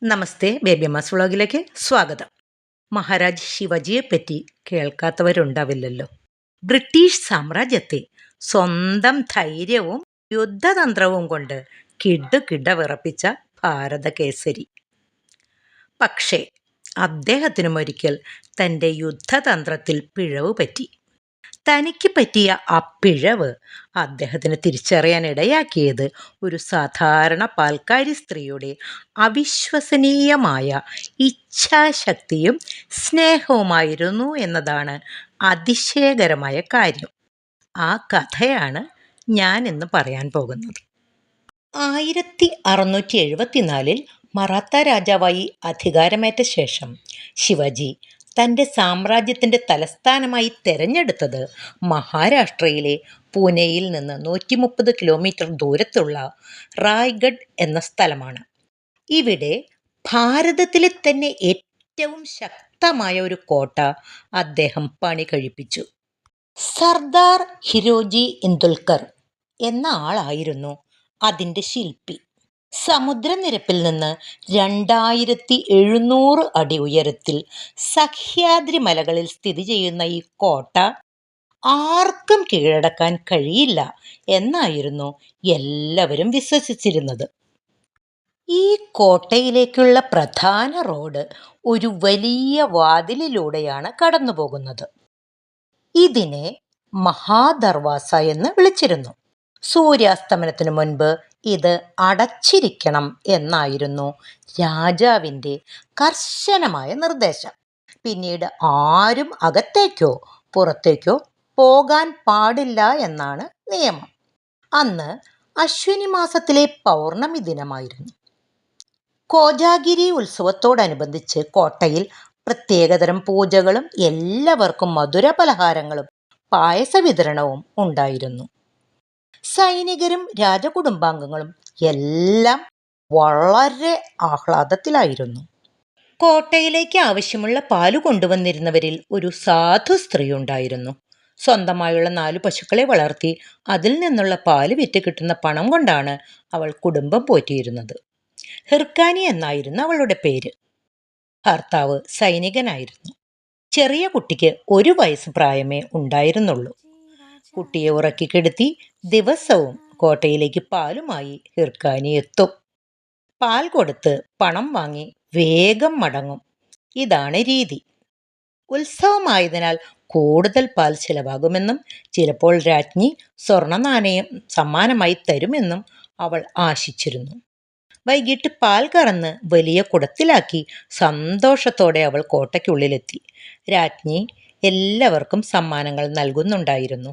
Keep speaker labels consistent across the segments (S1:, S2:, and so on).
S1: നമസ്തേ baby Amma's വ്ളോഗിലേക്ക് സ്വാഗതം. Maharaj ശിവജിയെപ്പറ്റി കേൾക്കാത്തവരുണ്ടാവില്ലല്ലോ. British സാമ്രാജ്യത്തെ സ്വന്തം ധൈര്യവും യുദ്ധതന്ത്രവും കൊണ്ട് കിടുകിട വിറപ്പിച്ച ഭാരതകേസരി. പക്ഷേ അദ്ദേഹത്തിനും ഒരിക്കൽ തൻ്റെ യുദ്ധതന്ത്രത്തിൽ പിഴവ് പറ്റി. തനിക്ക് പറ്റിയ ആ പിഴവ് അദ്ദേഹത്തിന് തിരിച്ചറിയാൻ ഇടയാക്കിയത് ഒരു സാധാരണ പാൽക്കാരി സ്ത്രീയുടെ അവിശ്വസനീയമായ ഇച്ഛാശക്തിയും സ്നേഹവുമായിരുന്നു എന്നതാണ് അതിശയകരമായ കാര്യം. ആ കഥയാണ് ഞാൻ ഇന്ന് പറയാൻ പോകുന്നത്. 1674 മറാത്ത രാജാവായി അധികാരമേറ്റ ശേഷം ശിവജി തൻ്റെ സാമ്രാജ്യത്തിൻ്റെ തലസ്ഥാനമായി തിരഞ്ഞെടുത്തത് മഹാരാഷ്ട്രയിലെ പൂനെയിൽ നിന്ന് 130 കിലോമീറ്റർ ദൂരത്തുള്ള റായ്ഗഡ് എന്ന സ്ഥലമാണ്. ഇവിടെ ഭാരതത്തിലെ തന്നെ ഏറ്റവും ശക്തമായ ഒരു കോട്ട അദ്ദേഹം പണി കഴിപ്പിച്ചു. സർദാർ ഹിരോജി ഇന്ദുൽക്കർ എന്ന ആളായിരുന്നു അതിൻ്റെ ശില്പി. സമുദ്രനിരപ്പിൽ നിന്ന് 2700 അടി ഉയരത്തിൽ സഹ്യാദ്രി മലകളിൽ സ്ഥിതി ചെയ്യുന്ന ഈ കോട്ട ആർക്കും കീഴടക്കാൻ കഴിയില്ല എന്നായിരുന്നു എല്ലാവരും വിശ്വസിച്ചിരുന്നത്. ഈ കോട്ടയിലേക്കുള്ള പ്രധാന റോഡ് ഒരു വലിയ വാതിലിലൂടെയാണ് കടന്നുപോകുന്നത്. ഇതിനെ മഹാദർവാസ എന്ന് വിളിച്ചിരുന്നു. സൂര്യാസ്തമനത്തിനു മുൻപ് ഇത് അടച്ചിരിക്കണം എന്നായിരുന്നു രാജാവിൻ്റെ കർശനമായ നിർദ്ദേശം. പിന്നീട് ആരും അകത്തേക്കോ പുറത്തേക്കോ പോകാൻ പാടില്ല എന്നാണ് നിയമം. അന്ന് അശ്വിനി മാസത്തിലെ പൗർണമി ദിനമായിരുന്നു. കോജാഗിരി ഉത്സവത്തോടനുബന്ധിച്ച് കോട്ടയിൽ പ്രത്യേകതരം പൂജകളും എല്ലാവർക്കും മധുര പലഹാരങ്ങളും പായസ വിതരണവും ഉണ്ടായിരുന്നു. സൈനികരും രാജകുടുംബാംഗങ്ങളും എല്ലാം വളരെ ആഹ്ലാദത്തിലായിരുന്നു. കോട്ടയിലേക്ക് ആവശ്യമുള്ള പാല് കൊണ്ടുവന്നിരുന്നവരിൽ ഒരു സാധു സ്ത്രീ ഉണ്ടായിരുന്നു. സ്വന്തമായുള്ള 4 പശുക്കളെ വളർത്തി അതിൽ നിന്നുള്ള പാല് വിറ്റ് കിട്ടുന്ന പണം കൊണ്ടാണ് അവൾ കുടുംബം പോറ്റിയിരുന്നത്. ഹിർക്കാനി എന്നായിരുന്നു അവളുടെ പേര്. ഭർത്താവ് സൈനികനായിരുന്നു. ചെറിയ കുട്ടിക്ക് 1 വയസ്സ് പ്രായമേ ഉണ്ടായിരുന്നുള്ളൂ. കുട്ടിയെ ഉറക്കിക്കെടുത്തി ദിവസവും കോട്ടയിലേക്ക് പാലുമായി ഹിർക്കാനി എത്തും. പാൽ കൊടുത്ത് പണം വാങ്ങി വേഗം മടങ്ങും. ഇതാണ് രീതി. ഉത്സവമായതിനാൽ കൂടുതൽ പാൽ ചിലവാകുമെന്നും ചിലപ്പോൾ രാജ്ഞി സ്വർണ്ണ നാണയം സമ്മാനമായി തരുമെന്നും അവൾ ആശിച്ചിരുന്നു. വൈകിട്ട് പാൽ കറന്ന് വലിയ കുടത്തിലാക്കി സന്തോഷത്തോടെ അവൾ കോട്ടയ്ക്കുള്ളിലെത്തി. രാജ്ഞി എല്ലാവർക്കും സമ്മാനങ്ങൾ നൽകുന്നുണ്ടായിരുന്നു.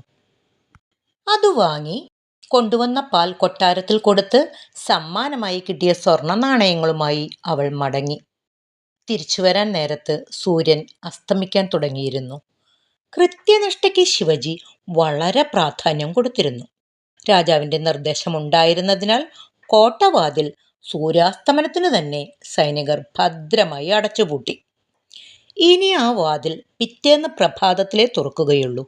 S1: അത് വാങ്ങി കൊണ്ടുവന്ന പാൽ കൊട്ടാരത്തിൽ കൊടുത്ത് സമ്മാനമായി കിട്ടിയ സ്വർണ്ണ നാണയങ്ങളുമായി അവൾ മടങ്ങി. തിരിച്ചു വരാൻ നേരത്ത് സൂര്യൻ അസ്തമിക്കാൻ തുടങ്ങിയിരുന്നു. കൃത്യനിഷ്ഠയ്ക്ക് ശിവജി വളരെ പ്രാധാന്യം കൊടുത്തിരുന്നു. രാജാവിൻ്റെ നിർദ്ദേശമുണ്ടായിരുന്നതിനാൽ കോട്ടവാതിൽ സൂര്യാസ്തമനത്തിനു തന്നെ സൈനികർ ഭദ്രമായി അടച്ചുപൂട്ടി. ഇനി ആ വാതിൽ പിറ്റേന്ന് പ്രഭാതത്തിലേ തുറക്കുകയുള്ളൂ.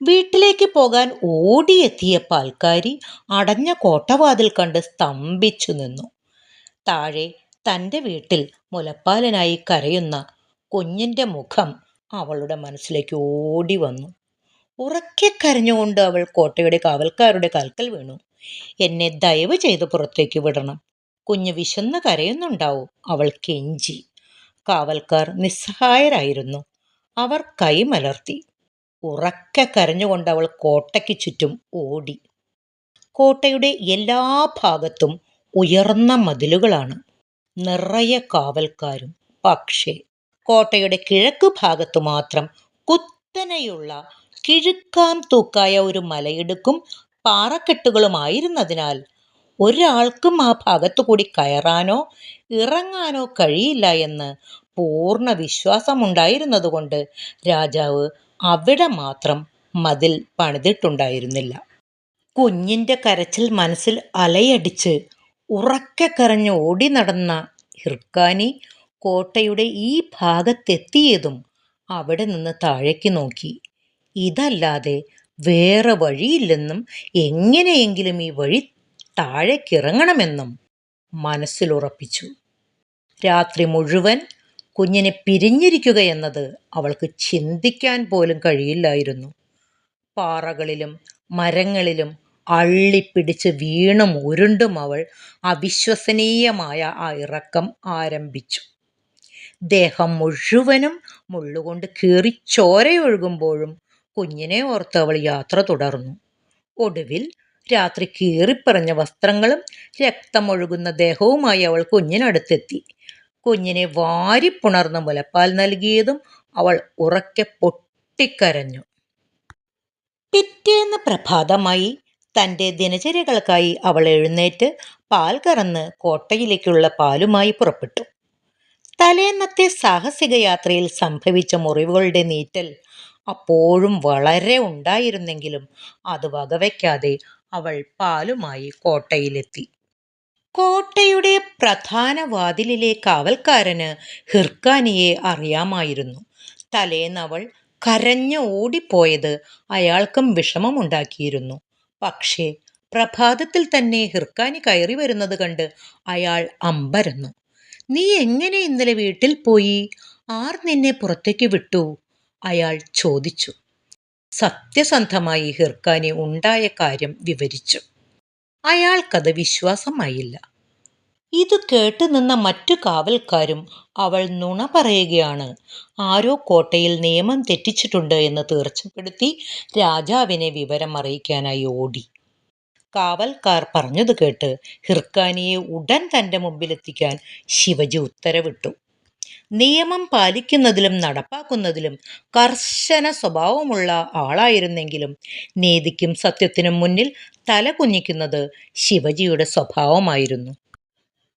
S1: വീട്ടിലേക്ക് പോകാൻ ഓടിയെത്തിയ പാൽക്കാരി അടഞ്ഞ കോട്ടവാതിൽ കണ്ട് സ്തംഭിച്ചു നിന്നു. താഴെ തൻ്റെ വീട്ടിൽ മുലപ്പാലിനായി കരയുന്ന കുഞ്ഞിൻ്റെ മുഖം അവളുടെ മനസ്സിലേക്ക് ഓടി വന്നു. ഉറക്കെ കരഞ്ഞുകൊണ്ട് അവൾ കോട്ടയുടെ കാവൽക്കാരുടെ കാൽക്കൽ വീണു. എന്നെ ദയവ് ചെയ്ത് പുറത്തേക്ക് വിടണം, കുഞ്ഞ് വിശന്ന് കരയുന്നുണ്ടാവും, അവൾ കെഞ്ചി. കാവൽക്കാർ നിസ്സഹായരായിരുന്നു. അവർ കൈമലർത്തി. ഉറക്കെ കരഞ്ഞുകൊണ്ട് അവൾ കോട്ടയ്ക്ക് ചുറ്റും ഓടി. കോട്ടയുടെ എല്ലാ ഭാഗത്തും ഉയർന്ന മതിലുകളാണ്, നിറയെ കാവൽക്കാരും. പക്ഷേ കോട്ടയുടെ കിഴക്ക് ഭാഗത്തു മാത്രം കുത്തനെയുള്ള കിഴുക്കാം തൂക്കായ ഒരു മലയിടുക്കും പാറക്കെട്ടുകളുമായിരുന്നതിനാൽ ഒരാൾക്കും ആ ഭാഗത്തു കൂടി കയറാനോ ഇറങ്ങാനോ കഴിയില്ല എന്ന് പൂർണ്ണ വിശ്വാസമുണ്ടായിരുന്നതുകൊണ്ട് രാജാവ് അവിടെ മാത്രം മതിൽ പണിതിട്ടുണ്ടായിരുന്നില്ല. കുഞ്ഞിൻ്റെ കരച്ചിൽ മനസ്സിൽ അലയടിച്ച് ഉറക്കെ കരഞ്ഞ് ഓടി നടന്ന ഹിർക്കാനി കോട്ടയുടെ ഈ ഭാഗത്തെത്തിയതും അവിടെ നിന്ന് താഴേക്ക് നോക്കി. ഇതല്ലാതെ വേറെ വഴിയില്ലെന്നും എങ്ങനെയെങ്കിലും ഈ വഴി താഴേക്കിറങ്ങണമെന്നും മനസ്സിലുറപ്പിച്ചു. രാത്രി മുഴുവൻ കുഞ്ഞിനെ പിരിഞ്ഞിരിക്കുകയെന്നത് അവൾക്ക് ചിന്തിക്കാൻ പോലും കഴിയില്ലായിരുന്നു. പാറകളിലും മരങ്ങളിലും അള്ളിപ്പിടിച്ച് വീണും ഉരുണ്ടും അവൾ അവിശ്വസനീയമായ ആ ഇറക്കം ആരംഭിച്ചു. ദേഹം മുഴുവനും മുള്ളുകൊണ്ട് കീറി ചോരയൊഴുകുമ്പോഴും കുഞ്ഞിനെ ഓർത്ത് അവൾ യാത്ര തുടർന്നു. ഒടുവിൽ രാത്രി കീറിപ്പറഞ്ഞ വസ്ത്രങ്ങളും രക്തമൊഴുകുന്ന ദേഹവുമായി അവൾ കുഞ്ഞിനടുത്തെത്തി. കുഞ്ഞിനെ വാരിപ്പുണർന്ന് മുലപ്പാൽ നൽകിയതും അവൾ ഉറക്കെ പൊട്ടിക്കരഞ്ഞു. പിറ്റേന്ന് പ്രഭാതമായി. തൻ്റെ ദിനചര്യകൾക്കായി അവൾ എഴുന്നേറ്റ് പാൽ കറന്ന് കോട്ടയിലേക്കുള്ള പാലുമായി പുറപ്പെട്ടു. തലേന്നത്തെ സാഹസിക യാത്രയിൽ സംഭവിച്ച മുറിവുകളുടെ നീറ്റൽ അപ്പോഴും വളരെ ഉണ്ടായിരുന്നെങ്കിലും അത് വകവയ്ക്കാതെ അവൾ പാലുമായി കോട്ടയിലെത്തി. കോട്ടയുടെ പ്രധാന വാതിലിലെ കാവൽക്കാരന് ഹിർക്കാനിയെ അറിയാമായിരുന്നു. തലേന്ന് അവൾ കരഞ്ഞ് ഓടിപ്പോയത് അയാൾക്കും വിഷമമുണ്ടാക്കിയിരുന്നു. പക്ഷേ പ്രഭാതത്തിൽ തന്നെ ഹിർക്കാനി കയറി വരുന്നത് കണ്ട് അയാൾ അമ്പരന്നു. "നീ എങ്ങനെ ഇന്നലെ വീട്ടിൽ പോയി? ആർ നിന്നെ പുറത്തേക്ക് വിട്ടു?" അയാൾ ചോദിച്ചു. സത്യസന്ധമായി ഹിർക്കാനി ഉണ്ടായ കാര്യം വിവരിച്ചു. അയാൾക്കത് വിശ്വാസമായില്ല. ഇത് കേട്ടു നിന്ന മറ്റു കാവൽക്കാരും അവൾ നുണ പറയുകയാണ്, ആരോ കോട്ടയിൽ നിയമം തെറ്റിച്ചിട്ടുണ്ട് എന്ന് തീർച്ചപ്പെടുത്തി രാജാവിനെ വിവരം അറിയിക്കാനായി ഓടി. കാവൽക്കാർ പറഞ്ഞത് കേട്ട് ഹിർക്കാനിയെ ഉടൻ തൻ്റെ മുമ്പിലെത്തിക്കാൻ ശിവജി ഉത്തരവിട്ടു. നിയമം പാലിക്കുന്നതിലും നടപ്പാക്കുന്നതിലും കർശന സ്വഭാവമുള്ള ആളായിരുന്നെങ്കിലും നീതിക്കും സത്യത്തിനും മുന്നിൽ തല കുനിക്കുന്നത് ശിവജിയുടെ സ്വഭാവമായിരുന്നു.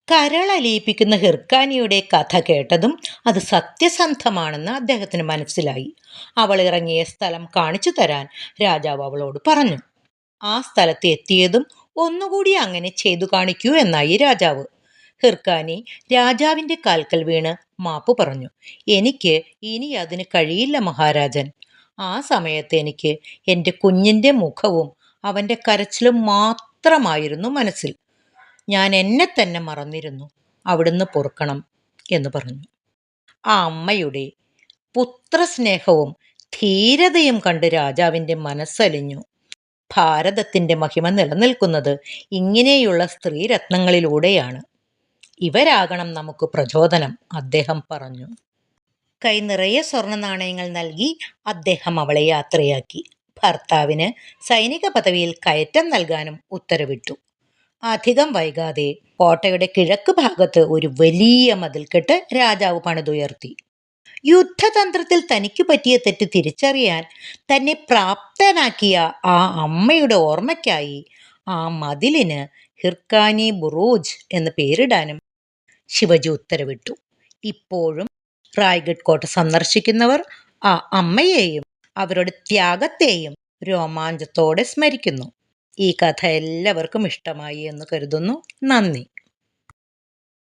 S1: കരളലിയിപ്പിക്കുന്ന ഹിർക്കാനിയുടെ കഥ കേട്ടതും അത് സത്യസന്ധമാണെന്ന് അദ്ദേഹത്തിന് മനസ്സിലായി. അവൾ ഇറങ്ങിയ സ്ഥലം കാണിച്ചു തരാൻ രാജാവ് അവളോട് പറഞ്ഞു. ആ സ്ഥലത്ത് എത്തിയതും ഒന്നുകൂടി അങ്ങനെ ചെയ്തു കാണിക്കൂ എന്നായി രാജാവ്. ഹിർക്കാനി രാജാവിൻ്റെ കാൽക്കൽ വീണ് മാപ്പ് പറഞ്ഞു. "എനിക്ക് ഇനി അതിന് കഴിയില്ല മഹാരാജൻ. ആ സമയത്ത് എനിക്ക് എൻ്റെ കുഞ്ഞിൻ്റെ മുഖവും അവൻ്റെ കരച്ചിലും മാത്രമായിരുന്നു മനസ്സിൽ. ഞാൻ എന്നെ തന്നെ മറന്നിരുന്നു. അവിടുന്ന് പൊറുക്കണം" എന്ന് പറഞ്ഞു. ആ അമ്മയുടെ പുത്രസ്നേഹവും ധീരതയും കണ്ട് രാജാവിൻ്റെ മനസ്സലിഞ്ഞു. ഭാരതത്തിൻ്റെ മഹിമ നിലനിൽക്കുന്നത് ഇങ്ങനെയുള്ള സ്ത്രീരത്നങ്ങളിലൂടെയാണ്. ഇവരാകണം നമുക്ക് പ്രചോദനം, അദ്ദേഹം പറഞ്ഞു. കൈ നിറയെ സ്വർണ്ണ നാണയങ്ങൾ നൽകി അദ്ദേഹം അവളെ യാത്രയാക്കി. ഭർത്താവിന് സൈനിക പദവിയിൽ കയറ്റം നൽകാനും ഉത്തരവിട്ടു. അധികം വൈകാതെ കോട്ടയുടെ കിഴക്ക് ഭാഗത്ത് ഒരു വലിയ മതിൽക്കെട്ട് രാജാവ് പണിതുയർത്തി. യുദ്ധതന്ത്രത്തിൽ തനിക്കു പറ്റിയ തെറ്റ് തിരിച്ചറിയാൻ തന്നെ പ്രാപ്തനാക്കിയ ആ അമ്മയുടെ ഓർമ്മയ്ക്കായി ആ മതിലിന് ഹിർക്കാനി ബുറൂജ് എന്ന് പേരിടാനും ശിവജി ഉത്തരവിട്ടു. ഇപ്പോഴും റായ്ഗഡ് കോട്ട സന്ദർശിക്കുന്നവർ ആ അമ്മയെയും അവരുടെ ത്യാഗത്തെയും രോമാഞ്ചത്തോടെ സ്മരിക്കുന്നു. ഈ കഥ എല്ലാവർക്കും ഇഷ്ടമായി എന്ന് കരുതുന്നു. നന്ദി.